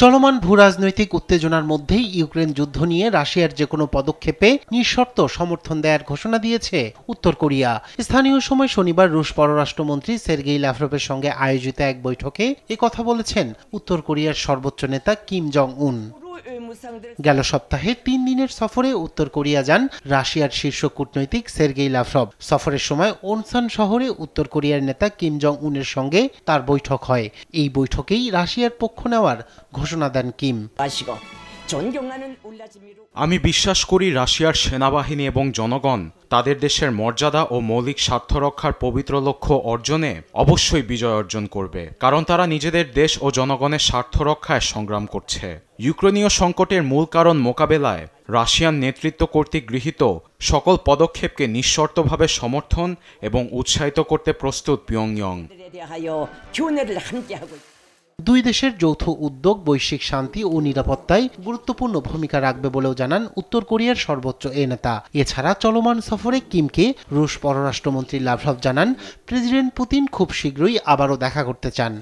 চলমান ভূরাজনৈতিক উত্তেজনার মধ্যেই ইউক্রেন যুদ্ধ নিয়ে রাশিয়ার যে কোনো পদক্ষেপে নিঃশর্ত সমর্থন দেওয়ার ঘোষণা দিয়েছে উত্তর কোরিয়া। স্থানীয় সময় শনিবার রুশ পররাষ্ট্রমন্ত্রী সের্গেই ল্যাভরভের সঙ্গে আয়োজিত এক বৈঠকে একথা বলেছেন উত্তর কোরিয়ার সর্বোচ্চ নেতা কিম জং উন। গেল সপ্তাহে 3 দিনের সফরে উত্তর কোরিয়া যান রাশিয়ার শীর্ষ কূটনৈতিক সের্গেই ল্যাভরভ। সফরের সময় ওনসান শহরে উত্তর কোরিয়ার নেতা কিম জং উনের সঙ্গে তার বৈঠক হয়। এই বৈঠকেই রাশিয়ার পক্ষ নেওয়ার ঘোষণা দেন কিম। আমি বিশ্বাস করি রাশিয়ার সেনাবাহিনী এবং জনগণ তাদের দেশের মর্যাদা ও মৌলিক স্বার্থ রক্ষার পবিত্র লক্ষ্য অর্জনে অবশ্যই বিজয় অর্জন করবে, কারণ তারা নিজেদের দেশ ও জনগণের স্বার্থ রক্ষায় সংগ্রাম করছে। ইউক্রেনীয় সংকটের মূল কারণ মোকাবেলায় রাশিয়ান নেতৃত্ব কর্তৃক গৃহীত সকল পদক্ষেপকে নিঃশর্তভাবে সমর্থন এবং উৎসাহিত করতে প্রস্তুত পিয়ংইয়ং। দুই দেশের যৌথ উদ্যোগ বৈশ্বিক শান্তি ও নিরাপত্তায় গুরুত্বপূর্ণ ভূমিকা রাখবে বলেও জানান উত্তর কোরিয়ার সর্বোচ্চ এ নেতা। এছাড়া চলমান সফরে কিমকে রুশ পররাষ্ট্রমন্ত্রী লাভরভ জানান প্রেসিডেন্ট পুতিন খুব শীঘ্রই আবারও দেখা করতে চান।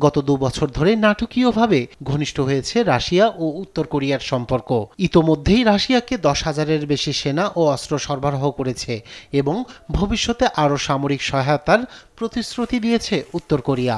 গত 2 বছর ধরে নাটকীয়ভাবে ঘনিষ্ঠ হয়েছে রাশিয়া ও উত্তর কোরিয়ার সম্পর্ক। ইতোমধ্যেই রাশিয়াকে 10,000-এর বেশি সেনা ও অস্ত্র সরবরাহ করেছে এবং ভবিষ্যতে আরও সামরিক সহায়তার প্রতিশ্রুতি দিয়েছে উত্তর কোরিয়া।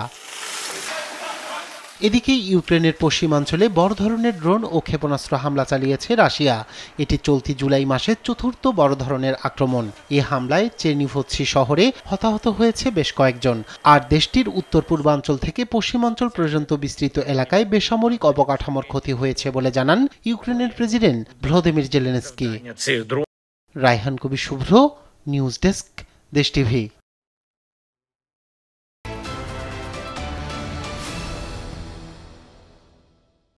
এদিকে ইউক্রেনের পশ্চিমাঞ্চলে বড় ধরনের ড্রোন ও ক্ষেপণাস্ত্র হামলা চালিয়েছে রাশিয়া। এটি চলতি জুলাই মাসের 4র্থ বড় ধরনের আক্রমণ। এ হামলায় চেরনিভৎসি শহরে হতাহত হয়েছে বেশ কয়েকজন। আর দেশটির উত্তর পূর্বাঞ্চল থেকে পশ্চিমাঞ্চল পর্যন্ত বিস্তৃত এলাকায় বেসামরিক অবকাঠামোর ক্ষতি হয়েছে বলে জানান ইউক্রেনের প্রেসিডেন্ট ভলোদিমির জেলেনস্কি। রায়হান কবির শুভ্র, নিউজ ডেস্ক, দেশ টিভি।